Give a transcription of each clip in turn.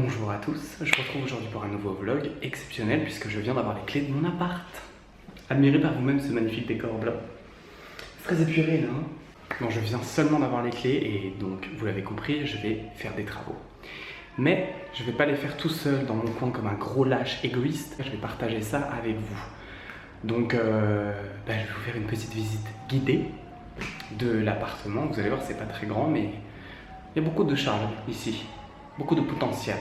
Bonjour à tous, je vous retrouve aujourd'hui pour un nouveau vlog exceptionnel puisque je viens d'avoir les clés de mon appart. Admirez par vous-même ce magnifique décor blanc. C'est très épuré là. Bon, je viens seulement d'avoir les clés et donc, vous l'avez compris, je vais faire des travaux. Mais je vais pas les faire tout seul dans mon coin comme un gros lâche égoïste, je vais partager ça avec vous. Donc, je vais vous faire une petite visite guidée de l'appartement. Vous allez voir, c'est pas très grand mais il y a beaucoup de charme ici. Beaucoup de potentiel.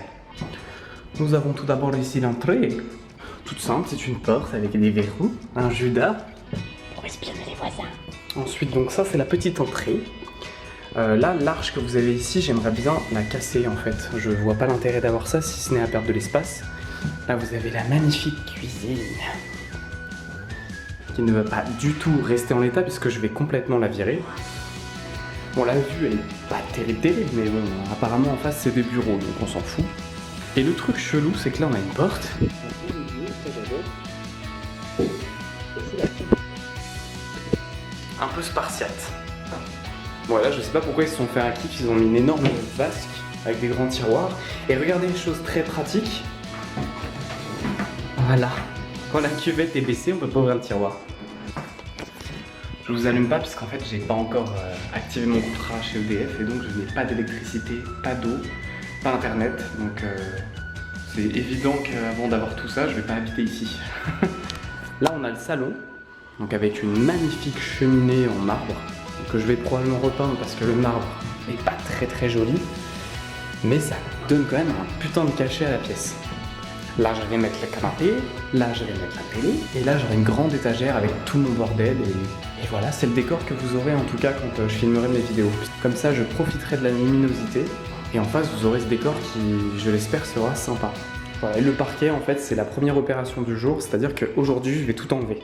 Nous avons tout d'abord ici l'entrée. Toute simple, c'est une porte avec des verrous, un judas. Pour espionner les voisins. Ensuite, donc ça c'est la petite entrée. Là, l'arche que vous avez ici, j'aimerais bien la casser en fait. Je vois pas l'intérêt d'avoir ça si ce n'est à perdre de l'espace. Là, vous avez la magnifique cuisine. Qui ne va pas du tout rester en l'état puisque je vais complètement la virer. Bon, la vue elle est pas terrible, mais bon, apparemment en face c'est des bureaux donc on s'en fout. Et le truc chelou c'est que là on a une porte. Un peu spartiate. Bon, là je sais pas pourquoi ils se sont fait un kiff, ils ont mis une énorme vasque avec des grands tiroirs. Et regardez une chose très pratique. Voilà. Quand la cuvette est baissée, on peut pas ouvrir le tiroir. Je vous allume pas parce qu'en fait j'ai pas encore activé mon contrat chez EDF et donc je n'ai pas d'électricité, pas d'eau, pas internet. Donc c'est évident qu'avant d'avoir tout ça, je vais pas habiter ici. Là on a le salon, donc avec une magnifique cheminée en marbre que je vais probablement repeindre parce que le marbre est pas très joli. Mais ça donne quand même un putain de cachet à la pièce. Là je vais mettre le canapé, là je vais mettre la télé, et là j'aurai une grande étagère avec tout mon bordel et voilà, c'est le décor que vous aurez en tout cas quand je filmerai mes vidéos. Comme ça je profiterai de la luminosité, et en face vous aurez ce décor qui, je l'espère, sera sympa. Voilà, et le parquet en fait c'est la première opération du jour, c'est-à-dire qu'aujourd'hui je vais tout enlever.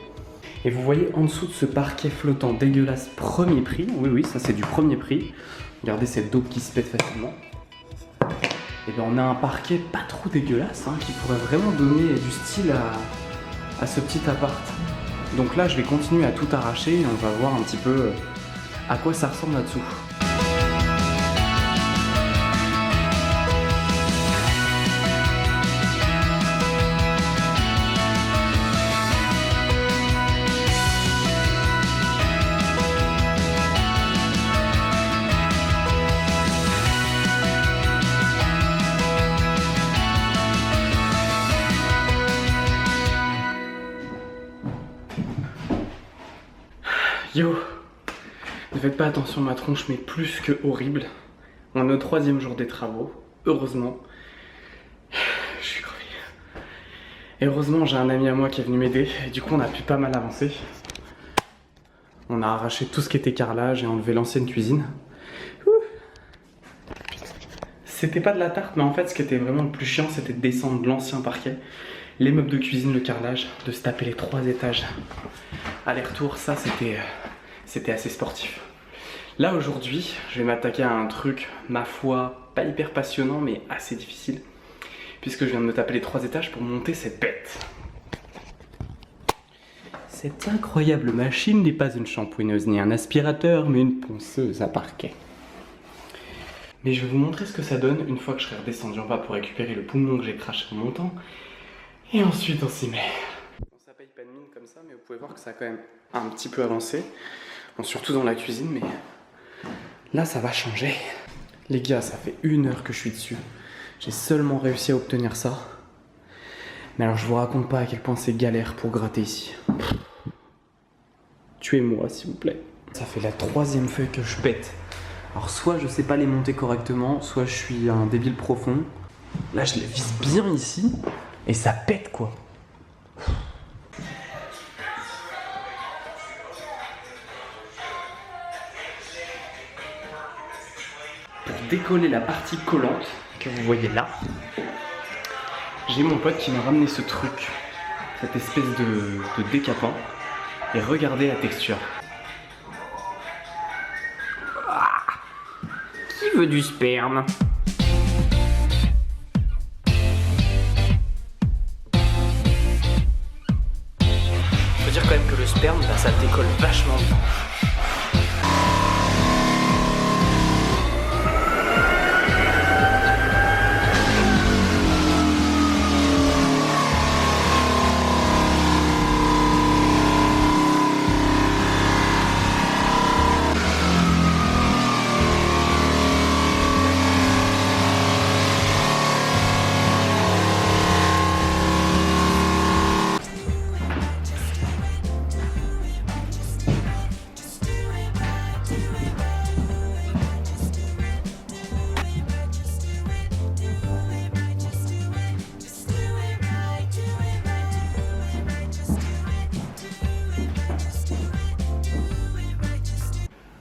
Et vous voyez en dessous de ce parquet flottant dégueulasse premier prix, oui ça c'est du premier prix, regardez cette daube qui se pète facilement. Et bien on a un parquet pas trop dégueulasse qui pourrait vraiment donner du style à ce petit appart. Donc là je vais continuer à tout arracher et on va voir un petit peu à quoi ça ressemble là-dessous. Yo, ne faites pas attention, ma tronche m'est plus que horrible. On est au 3e jour des travaux, heureusement. Je suis crevé. Et heureusement, j'ai un ami à moi qui est venu m'aider, et du coup on a pu pas mal avancer. On a arraché tout ce qui était carrelage et enlevé l'ancienne cuisine. C'était pas de la tarte, mais en fait ce qui était vraiment le plus chiant, c'était de descendre l'ancien parquet, les meubles de cuisine, le carrelage, de se taper les 3 étages. Aller-retour, ça c'était assez sportif. Là aujourd'hui, je vais m'attaquer à un truc, ma foi, pas hyper passionnant mais assez difficile, puisque je viens de me taper les 3 étages pour monter cette bête. Cette incroyable machine n'est pas une shampouineuse ni un aspirateur, mais une ponceuse à parquet. Mais je vais vous montrer ce que ça donne une fois que je serai redescendu en bas pour récupérer le poumon que j'ai craché en montant. Et ensuite on s'y met. Ça paye pas de mine comme ça, mais vous pouvez voir que ça a quand même un petit peu avancé. Bon, surtout dans la cuisine, mais là ça va changer. Les gars, ça fait 1 heure que je suis dessus. J'ai seulement réussi à obtenir ça. Mais alors je vous raconte pas à quel point c'est galère pour gratter ici. Tuez-moi s'il vous plaît. Ça fait la 3e feuille que je pète. Alors soit je sais pas les monter correctement, soit je suis un débile profond. Là je les vise bien ici, et ça pète quoi. Pour décoller la partie collante que vous voyez là, j'ai mon pote qui m'a ramené ce truc, cette espèce de décapant, et regardez la texture. Qui veut du sperme? Faut dire quand même que le sperme, bah, ça décolle vachement bien.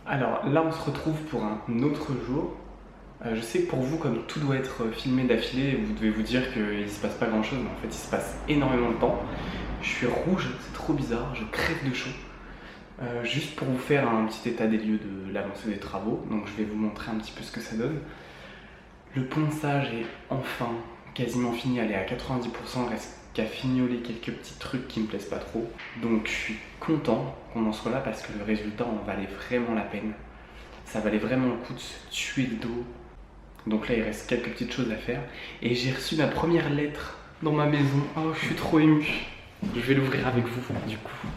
Alors là on se retrouve pour un autre jour. Je sais que pour vous, comme tout doit être filmé d'affilée, vous devez vous dire qu'il se passe pas grand chose, mais en fait il se passe énormément de temps. Je suis rouge, c'est trop bizarre, je crève de chaud. Juste pour vous faire un petit état des lieux de l'avancée des travaux, donc je vais vous montrer un petit peu ce que ça donne. Le ponçage est enfin quasiment fini, elle est à 90%, il reste qu'à fignoler quelques petits trucs qui me plaisent pas trop. Donc je suis content qu'on en soit là parce que le résultat en valait vraiment la peine. Ça valait vraiment le coup de se tuer le dos. Donc là il reste quelques petites choses à faire. Et j'ai reçu ma première lettre dans ma maison. Oh, je suis trop ému. Je vais l'ouvrir avec vous du coup.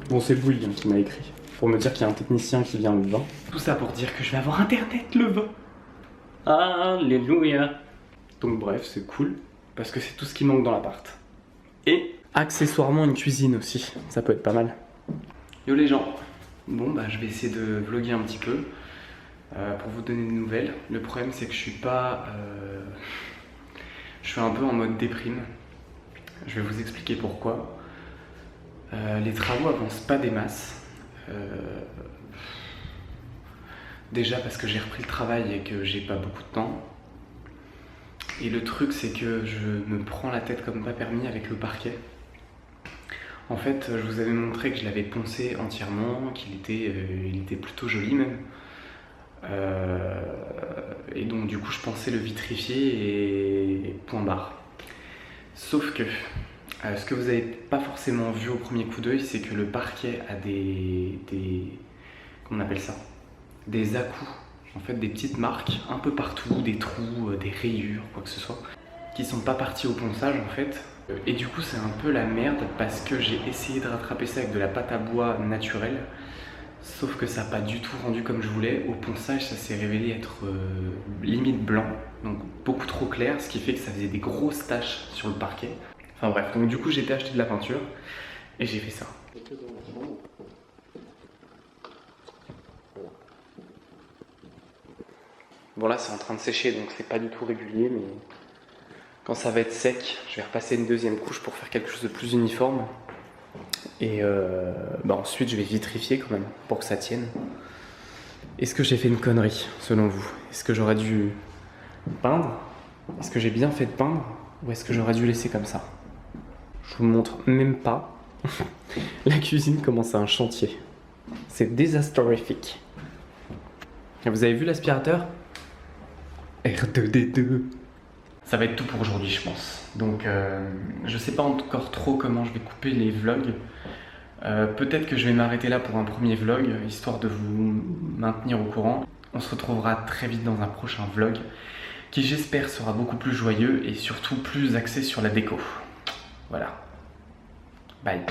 Bon, c'est Bouygues qui m'a écrit pour me dire qu'il y a un technicien qui vient le 20. Tout ça pour dire que je vais avoir internet le 20. Alléluia. Donc bref, c'est cool parce que c'est tout ce qui manque dans l'appart. Et accessoirement une cuisine aussi, ça peut être pas mal. Yo les gens. Bon bah je vais essayer de vlogger un petit peu pour vous donner des nouvelles. Le problème c'est que je suis pas... je suis un peu en mode déprime. Je vais vous expliquer pourquoi. Les travaux avancent pas des masses. Déjà parce que j'ai repris le travail et que j'ai pas beaucoup de temps. Et le truc c'est que je me prends la tête comme pas permis avec le parquet. En fait, je vous avais montré que je l'avais poncé entièrement, qu'il était plutôt joli même. Et donc du coup je pensais le vitrifier et point barre. Sauf que ce que vous n'avez pas forcément vu au premier coup d'œil, c'est que le parquet a comment on appelle ça? Des à-coups, en fait des petites marques un peu partout, des trous, des rayures, quoi que ce soit, qui sont pas partis au ponçage en fait. Et du coup c'est un peu la merde parce que j'ai essayé de rattraper ça avec de la pâte à bois naturelle, sauf que ça n'a pas du tout rendu comme je voulais. Au ponçage ça s'est révélé être limite blanc, donc beaucoup trop clair, ce qui fait que ça faisait des grosses taches sur le parquet. Enfin bref, donc du coup j'ai été acheter de la peinture et j'ai fait ça. Bon là c'est en train de sécher donc c'est pas du tout régulier, mais quand ça va être sec, je vais repasser une deuxième couche pour faire quelque chose de plus uniforme. Et ensuite je vais vitrifier quand même pour que ça tienne. Est-ce que j'ai fait une connerie selon vous? Est-ce que j'aurais dû peindre? Est-ce que j'ai bien fait de peindre? Ou est-ce que j'aurais dû laisser comme ça? Je vous montre même pas. La cuisine commence à un chantier. C'est désastérifique. Vous avez vu l'aspirateur? R2D2. Ça va être tout pour aujourd'hui je pense. Donc je sais pas encore trop comment je vais couper les vlogs. Peut-être que je vais m'arrêter là pour un premier vlog, histoire de vous maintenir au courant. On se retrouvera très vite dans un prochain vlog, qui j'espère sera beaucoup plus joyeux et surtout plus axé sur la déco. Voilà. Bye.